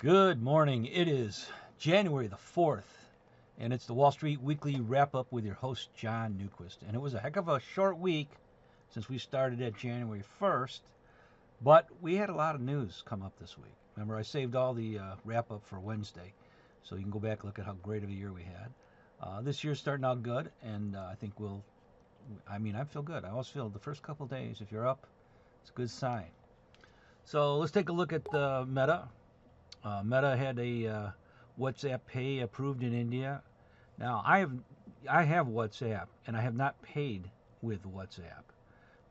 Good morning. It is January the 4th, and it's the Wall Street Weekly Wrap Up with your host, John Newquist. And it was a heck of a short week since we started at January 1st, but we had a lot of news come up this week. Remember, I saved all the wrap up for Wednesday, so you can go back and look at how great of a year we had. This year's starting out good, and I think I feel good. I always feel the first couple of days, if you're up, it's a good sign. So let's take a look at Meta. Meta had a WhatsApp Pay approved in India. Now I have WhatsApp and I have not paid with WhatsApp,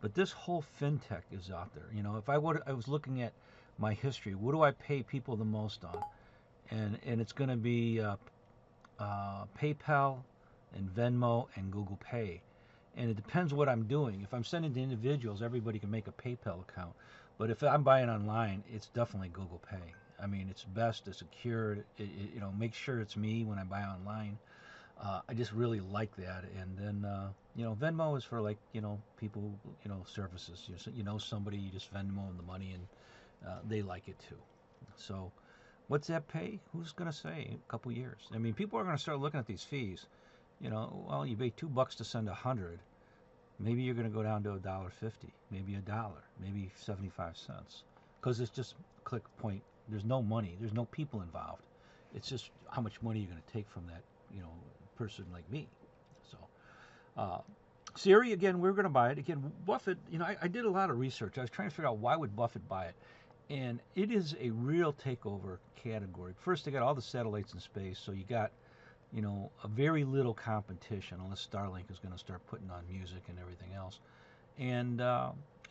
but this whole fintech is out there. If I was looking at my history, what do I pay people the most on? And it's going to be PayPal and Venmo and Google Pay. And it depends what I'm doing. If I'm sending to individuals, everybody can make a PayPal account. But if I'm buying online, it's definitely Google Pay. I mean, it's best, it's secure. Make sure it's me when I buy online. I just really like that. And then, Venmo is for like, people, services. Somebody, you just Venmo them the money and they like it too. So, what's that pay? Who's going to say? A couple years. I mean, people are going to start looking at these fees. Well, you pay $2 to send 100. Maybe you're going to go down to $1.50, maybe a dollar, maybe 75 cents, because it's just click point. There's no money. There's no people involved. It's just how much money you're going to take from that, person like me. So, uh, SIRI again, we're going to buy it again. Buffett, I did a lot of research. I was trying to figure out why would Buffett buy it, and it is a real takeover category. First, they got all the satellites in space, so you got a very little competition unless Starlink is going to start putting on music and everything else. And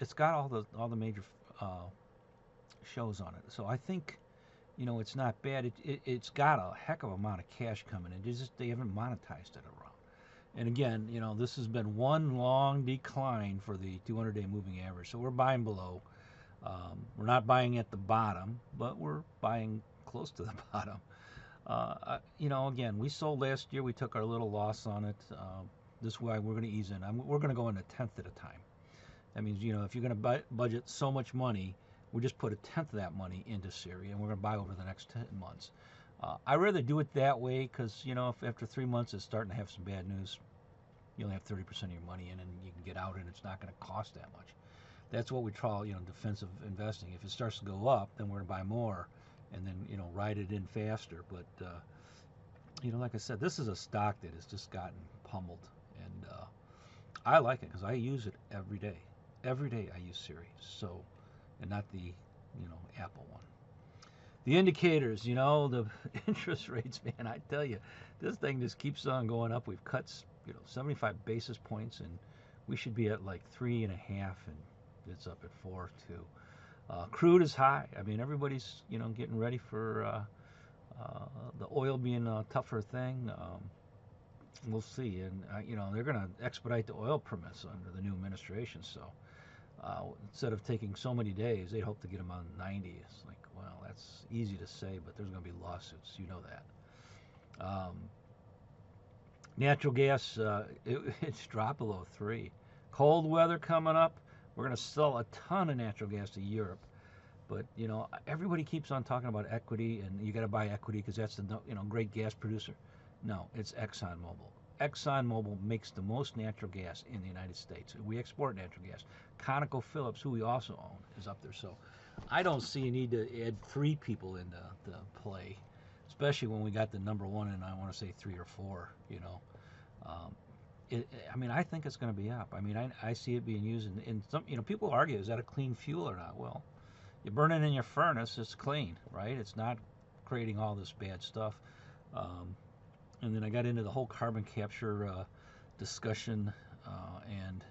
it's got all the major shows on it. So I think it's not bad. It's got a heck of a amount of cash coming in. They haven't monetized it around. And again, this has been one long decline for the 200-day moving average. So we're buying below. We're not buying at the bottom, but we're buying close to the bottom. Again, we sold last year. We took our little loss on it. This way, we're going to ease in. We're going to go in a tenth at a time. That means, if you're going to budget so much money, we just put a tenth of that money into SIRI, and we're going to buy over the next 10 months. I'd rather do it that way because, if after 3 months it's starting to have some bad news, you only have 30% of your money in, and you can get out, and it's not going to cost that much. That's what we call, defensive investing. If it starts to go up, then we're going to buy more and then ride it in faster. But like I said, this is a stock that has just gotten pummeled, and I like it because I use it every day. Every day I use SIRI, so, and not the Apple one. The indicators, the interest rates, man, I tell you, this thing just keeps on going up. We've cut 75 basis points, and we should be at like 3.5, and it's up at 4 too. Crude is high. I mean, everybody's getting ready for the oil being a tougher thing. We'll see, and they're going to expedite the oil permits under the new administration. So instead of taking so many days, they hope to get them on 90. It's like, well, that's easy to say, but there's going to be lawsuits. You know that. Natural gas, it's dropped below 3. Cold weather coming up. We're going to sell a ton of natural gas to Europe. But, everybody keeps on talking about equity, and you got to buy equity because that's the, great gas producer. No, it's ExxonMobil. ExxonMobil makes the most natural gas in the United States. We export natural gas. ConocoPhillips, who we also own, is up there. So I don't see a need to add 3 people into the play, especially when we got the number one and I want to say 3 or 4, Um, I think it's going to be up. I see it being used in some, people argue, is that a clean fuel or not? Well, you burn it in your furnace, it's clean, right? It's not creating all this bad stuff. And then I got into the whole carbon capture discussion, and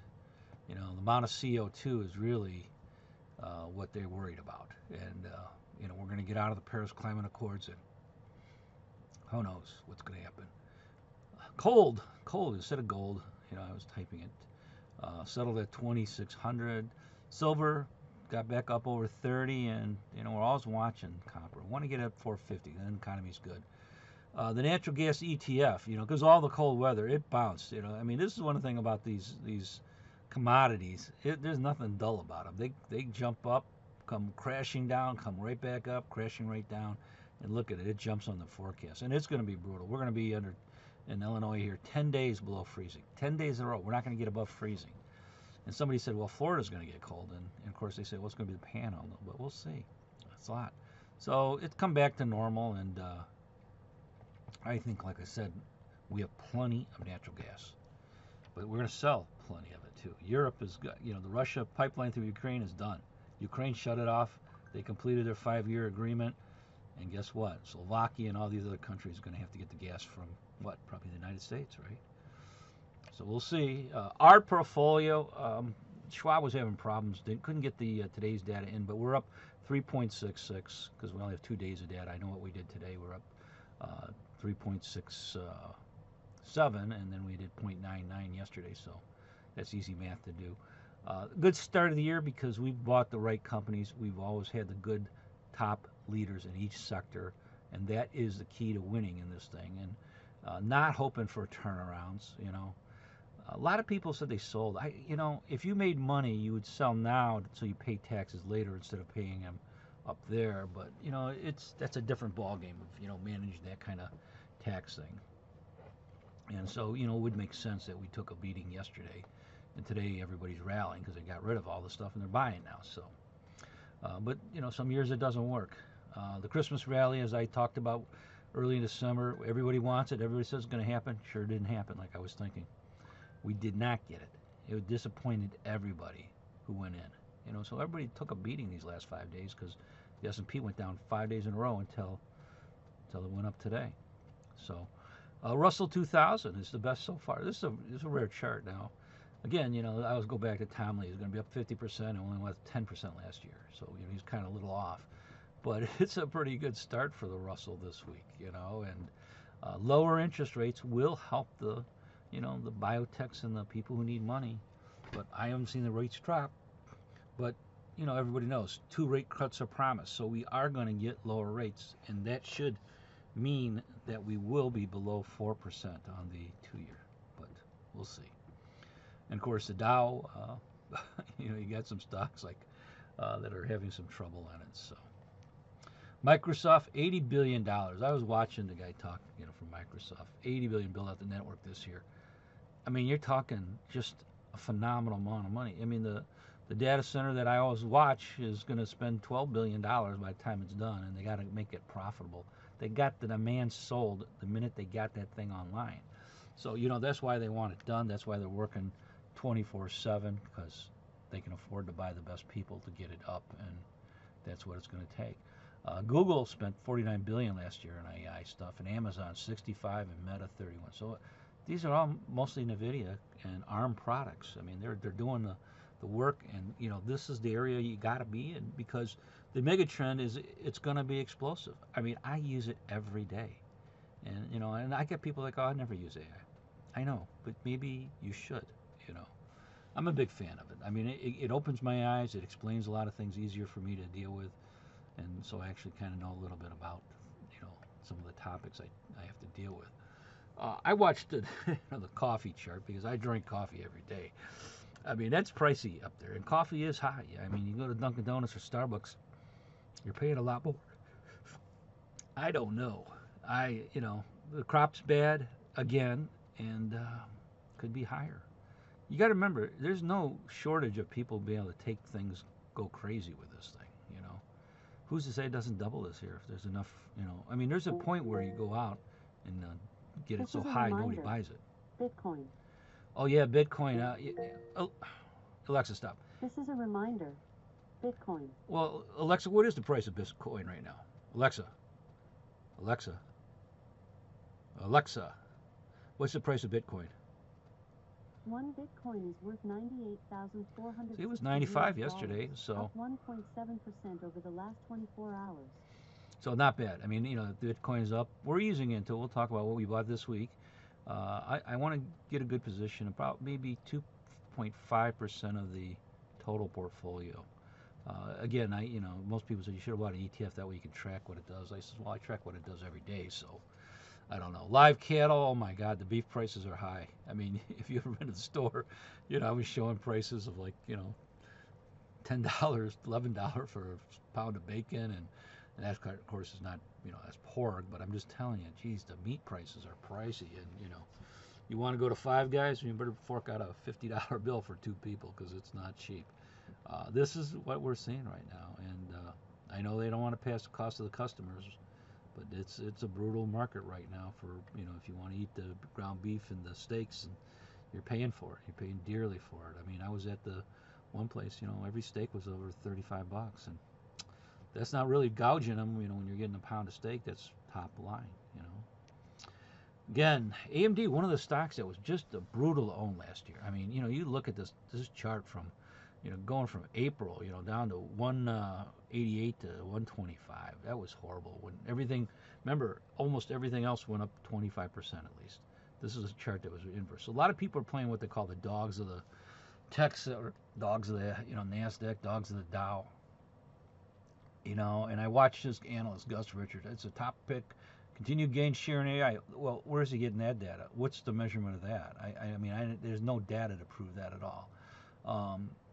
the amount of CO2 is really what they're worried about. And we're going to get out of the Paris Climate Accords, and who knows what's going to happen. Cold instead of gold. I was typing it. Settled at 2,600. Silver got back up over 30, and we're always watching copper. Want to get up 450. Then the economy's good. The natural gas ETF, because all the cold weather, it bounced. This is one thing about these commodities. There's nothing dull about them. They jump up, come crashing down, come right back up, crashing right down. And look at it, it jumps on the forecast, and it's going to be brutal. We're going to be under in Illinois here 10 days below freezing, 10 days in a row. We're not going to get above freezing. And somebody said, well, Florida's going to get cold, and of course they say, well, it's going to be the Panhandle, but we'll see. That's a lot. So it's come back to normal, and I think, like I said, we have plenty of natural gas, but we're going to sell plenty of it too. Europe is, the Russia pipeline through Ukraine is done. Ukraine shut it off. They completed their 5-year agreement. And guess what? Slovakia and all these other countries are going to have to get the gas from, what, probably the United States, right? So we'll see. Our portfolio, Schwab was having problems. Couldn't get the today's data in, but we're up 3.66 because we only have 2 days of data. I know what we did today. We're up 3.67, and then we did 0.99 yesterday, so that's easy math to do. Good start of the year because we've bought the right companies. We've always had the good top leaders in each sector, and that is the key to winning in this thing. And not hoping for turnarounds. A lot of people said they sold. If you made money, you would sell now so you pay taxes later instead of paying them up there. But that's a different ballgame of managing that kind of tax thing. And so it would make sense that we took a beating yesterday, and today everybody's rallying because they got rid of all the stuff and they're buying now. So. But some years it doesn't work. The Christmas rally, as I talked about early in December, everybody wants it. Everybody says it's going to happen. Sure didn't happen like I was thinking. We did not get it. It disappointed everybody who went in. So everybody took a beating these last 5 days because the S&P went down 5 days in a row until it went up today. So Russell 2000 is the best so far. This is a rare chart now. Again, I always go back to Tom Lee. He's going to be up 50% and only went 10% last year. So, he's kind of a little off. But it's a pretty good start for the Russell this week, and lower interest rates will help the biotechs and the people who need money. But I haven't seen the rates drop. But, everybody knows 2 rate cuts are promised. So we are going to get lower rates, and that should mean that we will be below 4% on the 2-year. But we'll see. And of course, the Dow, you got some stocks like that are having some trouble on it. So, Microsoft, $80 billion. I was watching the guy talk, from Microsoft. $80 billion build out the network this year. I mean, you're talking just a phenomenal amount of money. I mean, the data center that I always watch is going to spend $12 billion by the time it's done, and they got to make it profitable. They got the demand sold the minute they got that thing online. So, that's why they want it done. That's why they're working 24/7, because they can afford to buy the best people to get it up, and that's what it's going to take. Google spent $49 billion last year on AI stuff, and Amazon $65 and Meta $31. So these are all mostly NVIDIA and ARM products. I mean, they're doing the work, and this is the area you got to be in because the mega trend is it's going to be explosive. I mean, I use it every day, and and I get people like, oh, I never use AI. I know, but maybe you should. I'm a big fan of it. I mean, it opens my eyes. It explains a lot of things easier for me to deal with, and so I actually kind of know a little bit about, some of the topics I have to deal with. I watched the coffee chart because I drink coffee every day. I mean, that's pricey up there, and coffee is high. I mean, you go to Dunkin' Donuts or Starbucks, you're paying a lot more. I don't know. The crop's bad again, and could be higher. You got to remember, there's no shortage of people being able to take things, go crazy with this thing. Who's to say it doesn't double this year if there's enough? I mean, there's a point where you go out and get it so high nobody buys it. Bitcoin. Oh yeah, Bitcoin. Alexa, stop. This is a reminder. Bitcoin. Well, Alexa, what is the price of Bitcoin right now? Alexa, what's the price of Bitcoin? 1 Bitcoin is worth 98,400. It was 95 yesterday, so up 1.7% over the last 24 hours. So not bad. I mean, the Bitcoin is up. We're using it until we'll talk about what we bought this week. I want to get a good position, about maybe 2.5% of the total portfolio. Again, most people say you should have bought an ETF, that way you can track what it does. I said, well, I track what it does every day, so I don't know. Live cattle, oh my God, the beef prices are high. I mean, if you ever been to the store, I was showing prices of like, $10, $11 for a pound of bacon, and And that, of course, is not, that's pork, but I'm just telling you, geez, the meat prices are pricey. And, you want to go to Five Guys, you better fork out a $50 bill for two people because it's not cheap. This is what we're seeing right now. And I know they don't want to pass the cost to the customers, but it's a brutal market right now for, if you want to eat the ground beef and the steaks, and you're paying for it. You're paying dearly for it. I mean, I was at the one place, every steak was over 35 bucks, and that's not really gouging them, when you're getting a pound of steak, that's top line. Again, AMD, one of the stocks that was just a brutal to own last year. I mean, you look at this chart from, going from April, down to 188 to 125. That was horrible. When everything, remember, almost everything else went up 25% at least. This is a chart that was inverse. So a lot of people are playing what they call the dogs of the techs, or dogs of the, NASDAQ, dogs of the Dow. And I watched this analyst, Gus Richards. It's a top pick. Continued gain share in AI. Well, where's he getting that data? What's the measurement of that? There's no data to prove that at all.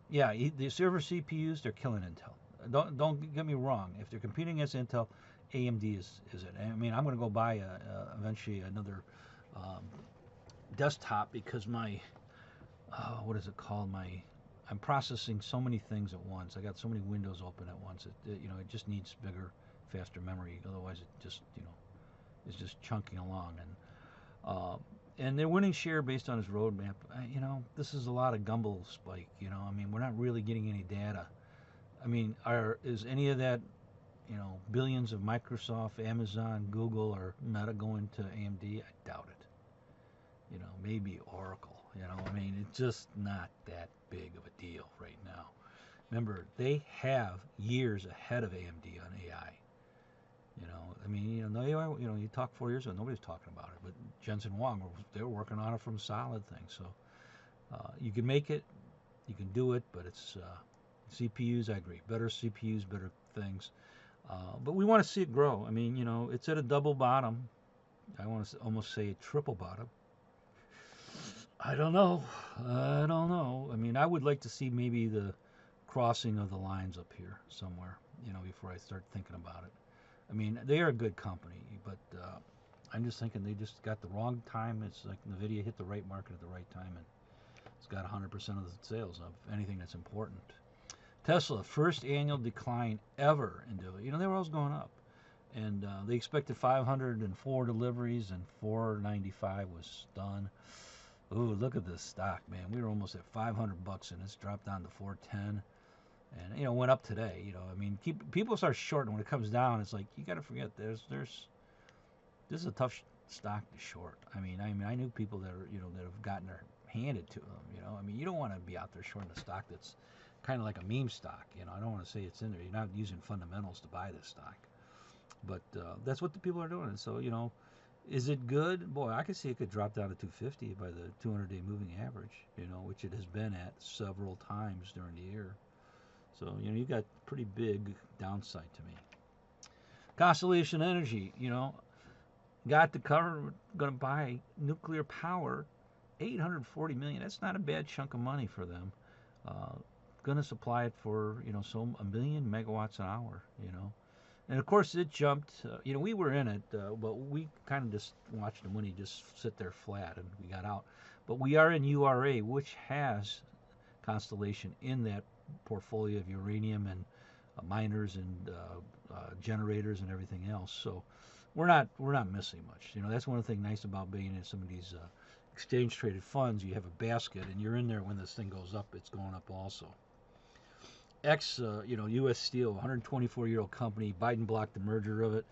The server CPUs, they're killing Intel. Don't get me wrong. If they're competing against Intel, AMD is it. I'm going to go buy eventually another desktop because my what is it called? I'm processing so many things at once. I got so many windows open at once. It just needs bigger, faster memory. Otherwise, it just is just chunking along. And they're winning share based on his roadmap. This is a lot of gumble spike. We're not really getting any data. Is any of that, billions of Microsoft, Amazon, Google, or Meta going to AMD? I doubt it. Maybe Oracle. It's just not that big of a deal right now. Remember, they have years ahead of AMD on AI. You talk 4 years ago, nobody's talking about it, but Jensen Huang, they were working on it from solid things. So you can make it, you can do it, but it's CPUs. I agree, better CPUs, better things. But we want to see it grow. It's at a double bottom. I want to almost say a triple bottom. I don't know. I would like to see maybe the crossing of the lines up here somewhere, before I start thinking about it. They are a good company, but I'm just thinking they just got the wrong time. It's like NVIDIA hit the right market at the right time, and it's got 100% of the sales of anything that's important. Tesla, first annual decline ever. They were always going up. And they expected 504 deliveries, and 495 was done. Ooh, look at this stock, man. We were almost at 500 bucks, and it's dropped down to 410. And went up today. People start shorting when it comes down. It's like you got to forget this is a tough stock to short. I knew people that are that have gotten their handed to them. You don't want to be out there shorting a stock that's kind of like a meme stock. I don't want to say it's in there. You're not using fundamentals to buy this stock, but that's what the people are doing. And so is it good? Boy, I could see it could drop down to 250 by the 200-day moving average. Which it has been at several times during the year. So, you got pretty big downside to me. Constellation Energy, got the cover, going to buy nuclear power, $840 million. That's not a bad chunk of money for them. Going to supply it for, a million megawatts an hour, And of course, it jumped. We were in it, but we kind of just watched the money just sit there flat, and we got out. But we are in URA, which has Constellation in that portfolio of uranium and miners and generators and everything else. So we're not missing much. That's one of the things nice about being in some of these exchange traded funds. You have a basket, and you're in there when this thing goes up. It's going up also. U.S. Steel, 124-year-old company. Biden blocked the merger of it.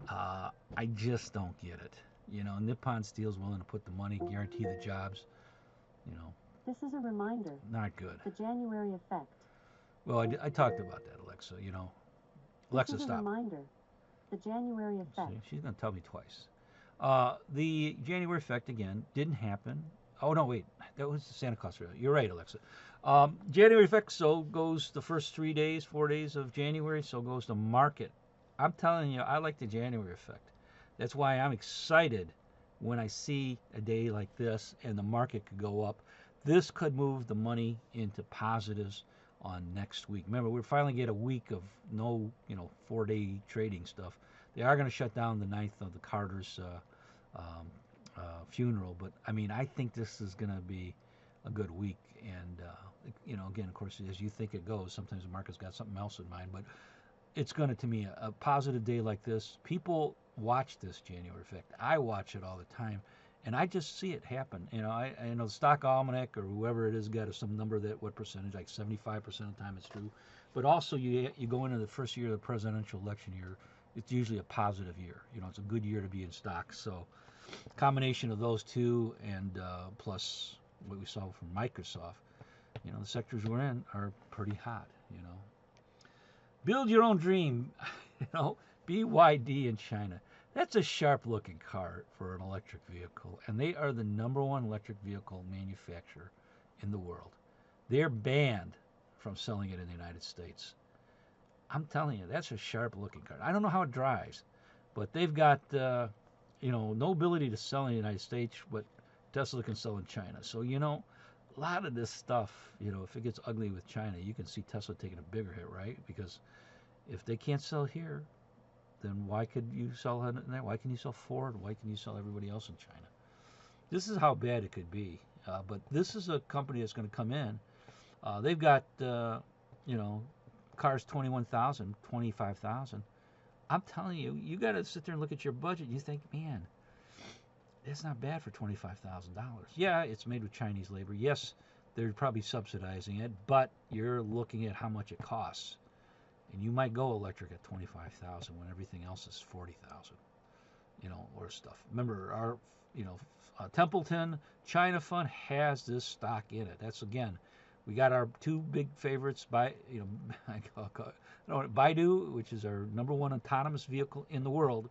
I just don't get it. Nippon Steel's willing to put the money, guarantee the jobs. This is a reminder. Not good. The January effect. Well, I talked about that, Alexa. Alexa, this is stop. A reminder. The January effect. See, she's going to tell me twice. The January effect, again, didn't happen. Oh, no, wait. That was the Santa Claus. You're right, Alexa. January effect, so goes the first 4 days of January, so goes the market. I'm telling you, I like the January effect. That's why I'm excited when I see a day like this and the market could go up. This could move the money into positives on next week. Remember, we finally get a week of no, 4-day trading stuff. They are going to shut down the 9th of the Carter's um, funeral, but I mean, I think this is going to be a good week. And again, of course, as you think it goes, sometimes the market's got something else in mind, but it's going to me, a positive day like this. People watch this January effect. I watch it all the time, and I just see it happen. I know the stock almanac or whoever it is got some number that what percentage, like 75% of the time it's true. But also you go into the first year of the presidential election year, it's usually a positive year. It's a good year to be in stocks. So combination of those two and plus what we saw from Microsoft, the sectors we're in are pretty hot. Build your own dream, BYD in China. That's a sharp-looking car for an electric vehicle, and they are the #1 electric vehicle manufacturer in the world. They're banned from selling it in the United States. I'm telling you, that's a sharp-looking car. I don't know how it drives, but they've got no ability to sell in the United States, but Tesla can sell in China. So a lot of this stuff, if it gets ugly with China, you can see Tesla taking a bigger hit, right? Because if they can't sell here, then why could you sell it there? Why can you sell Ford? Why can you sell everybody else in China? This is how bad it could be. But this is a company that's going to come in. They've got, cars 21,000, 25,000. I'm telling you, you got to sit there and look at your budget. You think, man, that's not bad for $25,000. Yeah, it's made with Chinese labor. Yes, they're probably subsidizing it, but you're looking at how much it costs. And you might go electric at 25,000 when everything else is 40,000, or stuff. Remember, our, Templeton China Fund has this stock in it. That's, again, we got our two big favorites by, Baidu, which is our #1 autonomous vehicle in the world,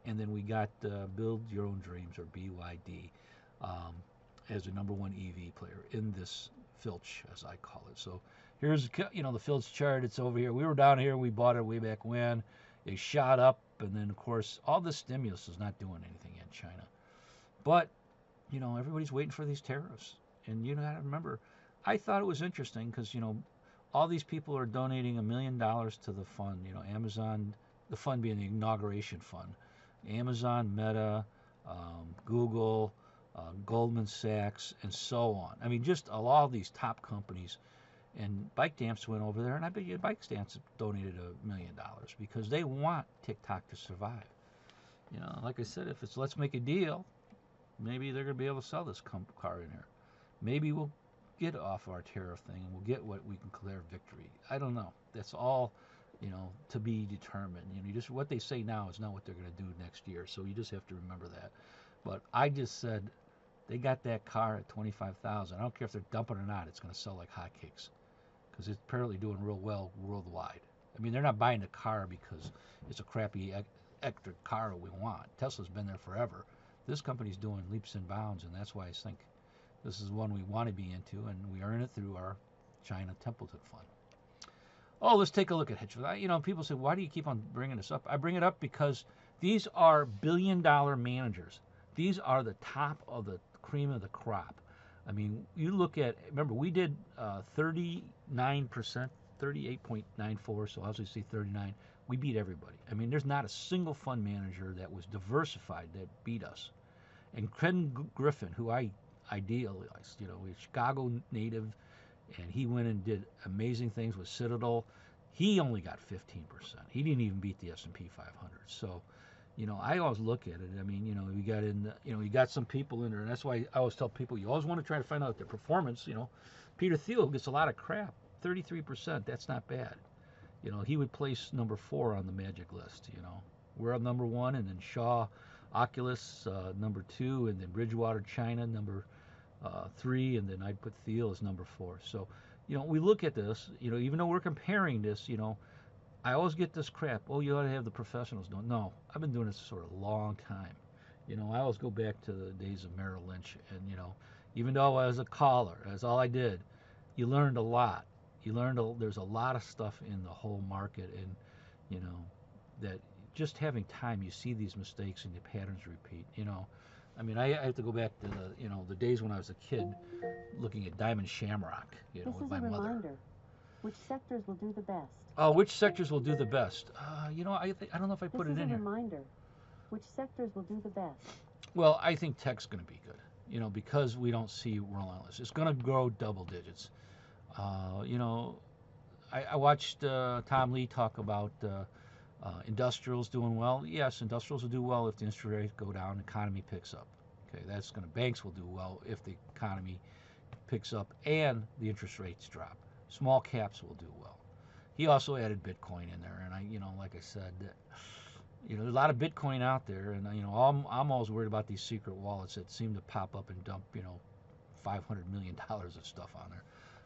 and then we got Build Your Own Dreams, or BYD, as a #1 EV player in this FLCH, as I call it. So here's the FLCH chart. It's over here. We were down here. We bought it way back when. It shot up, and then of course all the stimulus is not doing anything in China. But everybody's waiting for these tariffs, and you got to remember. I thought it was interesting because all these people are donating $1 million to the fund. Amazon, the fund being the inauguration fund. Amazon, Meta, Google, Goldman Sachs, and so on. I mean, just all these top companies. And Bike Dance went over there, and I bet you Bike Dance donated $1 million because they want TikTok to survive. Like I said, if it's let's make a deal, maybe they're going to be able to sell this car in here. Maybe we'll get off our tariff thing and we'll get what we can declare victory. I don't know. That's all, to be determined. Just what they say now is not what they're going to do next year. So you just have to remember that. But I just said they got that car at 25,000. I don't care if they're dumping it or not. It's going to sell like hotcakes because it's apparently doing real well worldwide. I mean, they're not buying the car because it's a crappy extra car we want. Tesla's been there forever. This company's doing leaps and bounds, and that's why I think this is one we want to be into, and we earn it through our China Templeton Fund. Oh, let's take a look at Hedge. People say, why do you keep on bringing this up? I bring it up because these are billion-dollar managers. These are the top of the cream of the crop. I mean, you look at, remember, we did 39%, 38.94, so obviously 39. We beat everybody. I mean, there's not a single fund manager that was diversified that beat us. And Ken Griffin, who I idealized, he's a Chicago native, and he went and did amazing things with Citadel. He only got 15%. He didn't even beat the S&P 500. So, I always look at it. I mean, we got in, you got some people in there, and that's why I always tell people you always want to try to find out their performance. Peter Thiel gets a lot of crap, 33%. That's not bad. He would place #4 on the magic list. We're on #1, and then Shaw, Oculus, #2, and then Bridgewater, China, #3, and then I'd put Thiel as #4. So, we look at this, even though we're comparing this, I always get this crap. Oh, you ought to have the professionals doing. No, I've been doing this for a long time. I always go back to the days of Merrill Lynch, and even though I was a caller, that's all I did. You learned a lot. There's a lot of stuff in the whole market, and that just having time, you see these mistakes and the patterns repeat. I mean, I have to go back to the days when I was a kid, looking at Diamond Shamrock, This with is my a mother. reminder. Which sectors will do the best? Which sectors will do the best? You know, I don't know if I put it in here. This is a reminder. Which sectors will do the best? Well, I think tech's going to be good. You know, because we don't see relentless. It's going to grow double digits. You know, I watched Tom Lee talk about industrials doing well. Yes, industrials will do well if the interest rates go down, the economy picks up. Okay, that's going to, banks will do well if the economy picks up and the interest rates drop. Small caps will do well. He also added Bitcoin in there, and you know, like I said, you know, there's a lot of Bitcoin out there, and you know, I'm always worried about these secret wallets that seem to pop up and dump, you know, $500 million of stuff on there.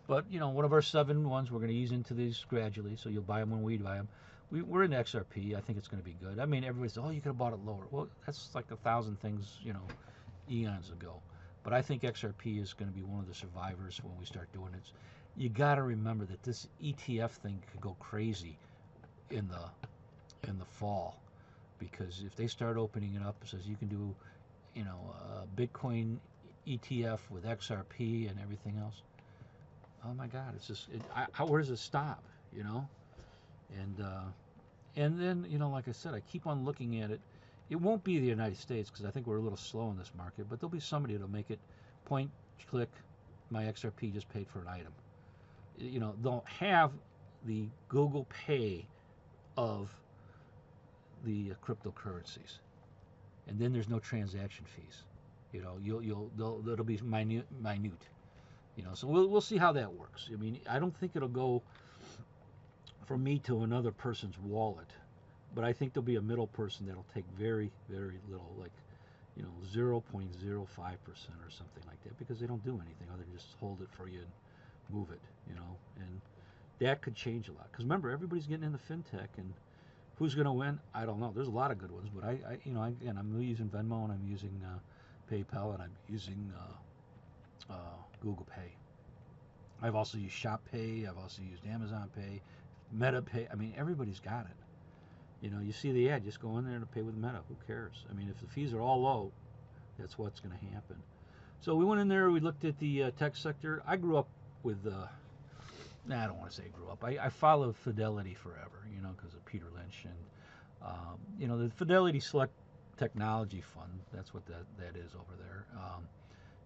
But you know, one of our 7 ones we're going to ease into these gradually, so you'll buy them when we buy them. We're in XRP. I think it's going to be good. I mean, everybody says, "Oh, you could have bought it lower." Well, that's like 1,000 things, you know, eons ago. But I think XRP is going to be one of the survivors when we start doing it. You got to remember that this ETF thing could go crazy in the fall, because if they start opening it up, it says you can do, you know, a Bitcoin ETF with XRP and everything else. Oh my God, it's just where does it stop? You know, and then, you know, like I said, I keep on looking at it. It won't be the United States because I think we're a little slow in this market, but there'll be somebody that'll make it point, click, my XRP just paid for an item. You know, they'll have the Google Pay of the cryptocurrencies, and then there's no transaction fees. You know, it'll be minute. You know, so we'll see how that works. I mean, I don't think it'll go from me to another person's wallet, but I think there'll be a middle person that'll take very, very little, like, you know, 0.05% or something like that, because they don't do anything other than just hold it for you and move it, you know, and that could change a lot. Because remember, everybody's getting into fintech, and who's going to win? I don't know. There's a lot of good ones, but you know, again, I'm using Venmo, and I'm using PayPal, and I'm using Google Pay. I've also used Shop Pay. I've also used Amazon Pay, Meta Pay. I mean, everybody's got it. You know, you see the ad, just go in there and pay with Meta. Who cares? I mean, if the fees are all low, that's what's going to happen. So we went in there, we looked at the tech sector. I grew up with, I don't want to say grew up. I followed Fidelity forever, you know, because of Peter Lynch. And, you know, the Fidelity Select Technology Fund, that's what that is over there,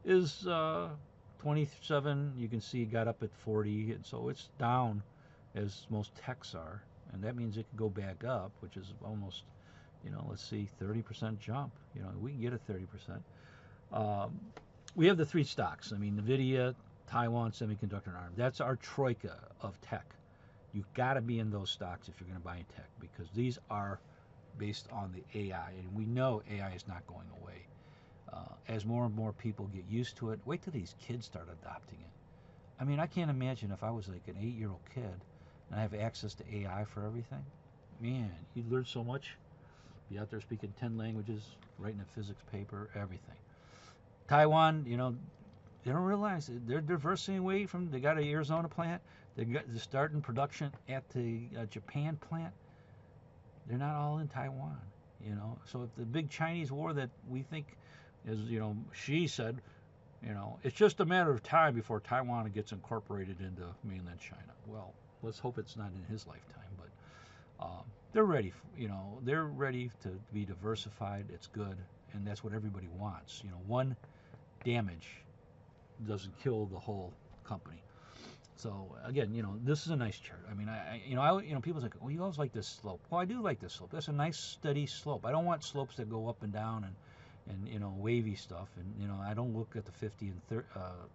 is 27. You can see it got up at 40, and so it's down as most techs are. And that means it could go back up, which is almost, you know, let's see, 30% jump. You know, we can get a 30%. We have the 3 stocks. I mean, NVDA, Taiwan Semiconductor, and ARM. That's our troika of tech. You've got to be in those stocks if you're going to buy in tech, because these are based on the AI, and we know AI is not going away. As more and more people get used to it, wait till these kids start adopting it. I mean, I can't imagine if I was like an 8-year-old kid and I have access to AI for everything. Man, you'd learn so much. Be out there speaking 10 languages, writing a physics paper, everything. Taiwan, you know, they don't realize they're diversifying away from. They got an Arizona plant. They're starting production at the Japan plant. They're not all in Taiwan, you know. So if the big Chinese war that we think is, you know, Xi said, you know, it's just a matter of time before Taiwan gets incorporated into mainland China. Well, let's hope it's not in his lifetime, but they're ready. You know, they're ready to be diversified. It's good, and that's what everybody wants. You know, one damage doesn't kill the whole company. So again, you know, this is a nice chart. I mean, you know, people say, well, you always like this slope. Well, I do like this slope. That's a nice steady slope. I don't want slopes that go up and down and you know, wavy stuff. And you know, I don't look at the 50 and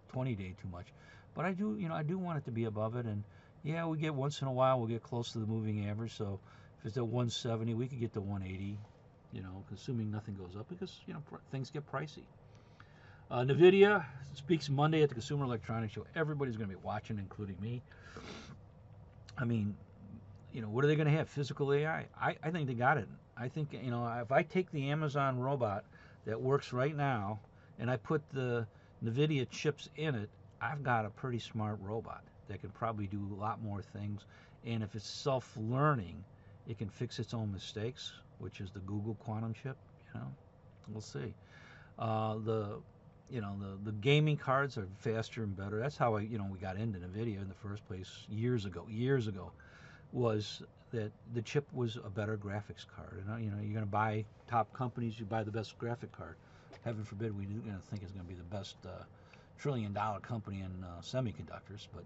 20 day too much, but I do, you know, I do want it to be above it. And yeah, we get once in a while we'll get close to the moving average. So if it's at 170, we could get to 180. You know, assuming nothing goes up, because you know things get pricey. NVIDIA speaks Monday at the Consumer Electronics Show. Everybody's going to be watching, including me. I mean, you know, what are they going to have? Physical AI? I think they got it. I think, you know, if I take the Amazon robot that works right now and I put the NVIDIA chips in it, I've got a pretty smart robot that can probably do a lot more things. And if it's self-learning, it can fix its own mistakes, which is the Google quantum chip, you know. We'll see. The the gaming cards are faster and better. That's how we got into NVIDIA in the first place years ago. Years ago was that the chip was a better graphics card. And you're going to buy top companies, you buy the best graphic card. Heaven forbid we think it's going to be the best trillion-dollar company in semiconductors. But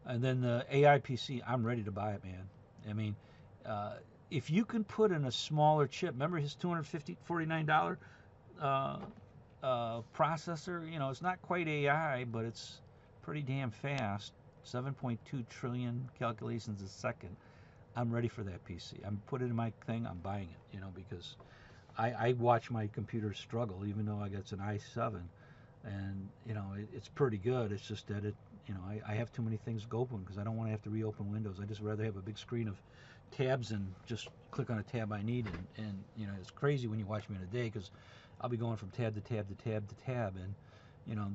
and then the AI PC, I'm ready to buy it, man. I mean, if you can put in a smaller chip, remember his $249 processor, it's not quite AI, but it's pretty damn fast. 7.2 trillion calculations a second. I'm ready for that PC. I'm put it in my thing. I'm buying it, because I watch my computer struggle, even though I got an i7, and it's pretty good. It's just that I have too many things open because I don't want to have to reopen Windows. I just rather have a big screen of tabs and just click on a tab I need. And it's crazy when you watch me in a day because I'll be going from tab to tab to tab to tab, and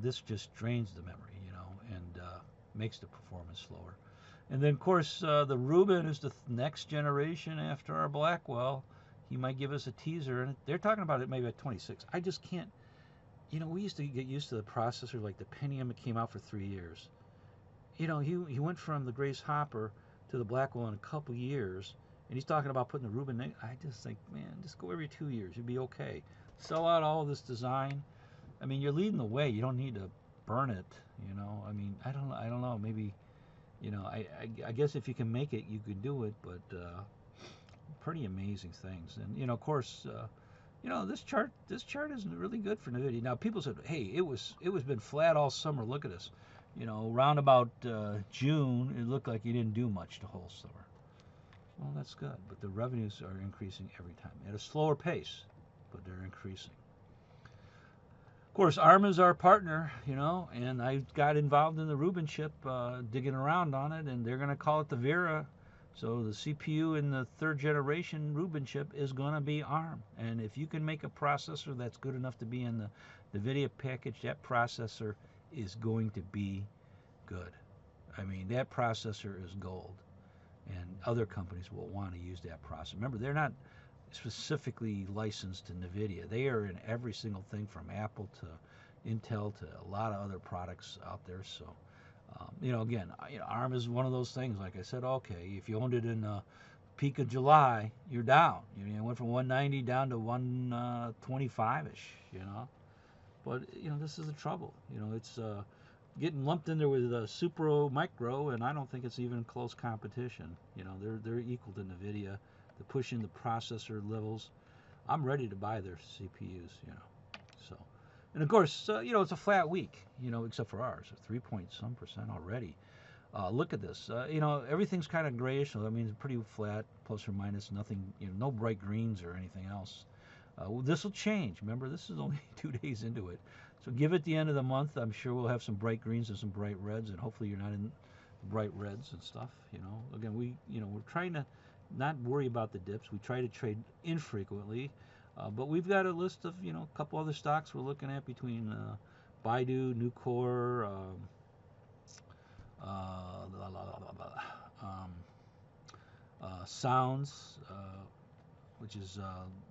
this just drains the memory, and makes the performance slower. And then, of course, the Rubin is the next generation after our Blackwell. He might give us a teaser, and they're talking about it maybe at 26. I just can't. We used to get used to the processor like the Pentium. It came out for 3 years. He went from the Grace Hopper to the Blackwell in a couple years, and he's talking about putting the Rubin. I just think, man, just go every 2 years. You'll be okay. Sell out all this design. I mean, you're leading the way. You don't need to burn it. I mean, I don't know. Maybe, I guess if you can make it, you could do it. But pretty amazing things. And of course, this chart isn't really good for NVIDIA. Now people said, hey, it was been flat all summer. Look at this. Around about June, it looked like you didn't do much the whole summer. Well, that's good, but the revenues are increasing every time at a slower pace, but they're increasing. Of course, ARM is our partner, and I got involved in the Rubin chip, digging around on it, and they're going to call it the Vera. So the CPU in the 3rd generation Rubin chip is going to be ARM. And if you can make a processor that's good enough to be in the NVIDIA package, that processor is going to be good. I mean, that processor is gold. And other companies will want to use that processor. Remember, they're not specifically licensed to NVIDIA. They are in every single thing from Apple to Intel to a lot of other products out there. So, again, ARM is one of those things. Like I said, okay, if you owned it in peak of July, you're down. You went from 190 down to 125-ish, But, this is the trouble. It's getting lumped in there with Supro Micro, and I don't think it's even close competition. They're equal to NVIDIA. They're pushing the processor levels. I'm ready to buy their CPUs, So, and of course, it's a flat week, except for ours, 3-point-some% already. Look at this. Everything's kind of grayish, so that means pretty flat, plus or minus, nothing, no bright greens or anything else. This will change. Remember, this is only 2 days into it. So give it the end of the month. I'm sure we'll have some bright greens and some bright reds, and hopefully you're not in bright reds and stuff. Again, we're trying to not worry about the dips. We try to trade infrequently, but we've got a list of a couple other stocks we're looking at between Baidu, Nucor, Sounds, which is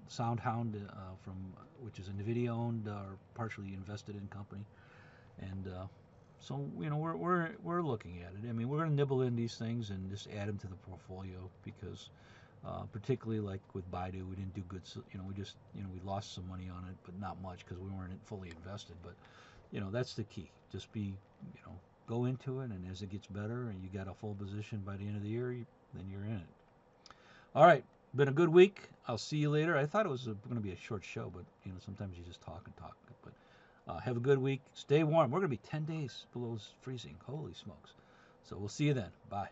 SoundHound, which is a NVIDIA-owned or partially invested in company, and so we're looking at it. I mean, we're going to nibble in these things and just add them to the portfolio because, particularly like with Baidu, we didn't do good. We lost some money on it, but not much because we weren't fully invested. But that's the key. Just be go into it, and as it gets better, and you got a full position by the end of the year, then you're in it. All right. Been a good week. I'll see you later. I thought it was going to be a short show, but sometimes you just talk and talk. But have a good week. Stay warm. We're going to be 10 days below freezing. Holy smokes. So we'll see you then. Bye.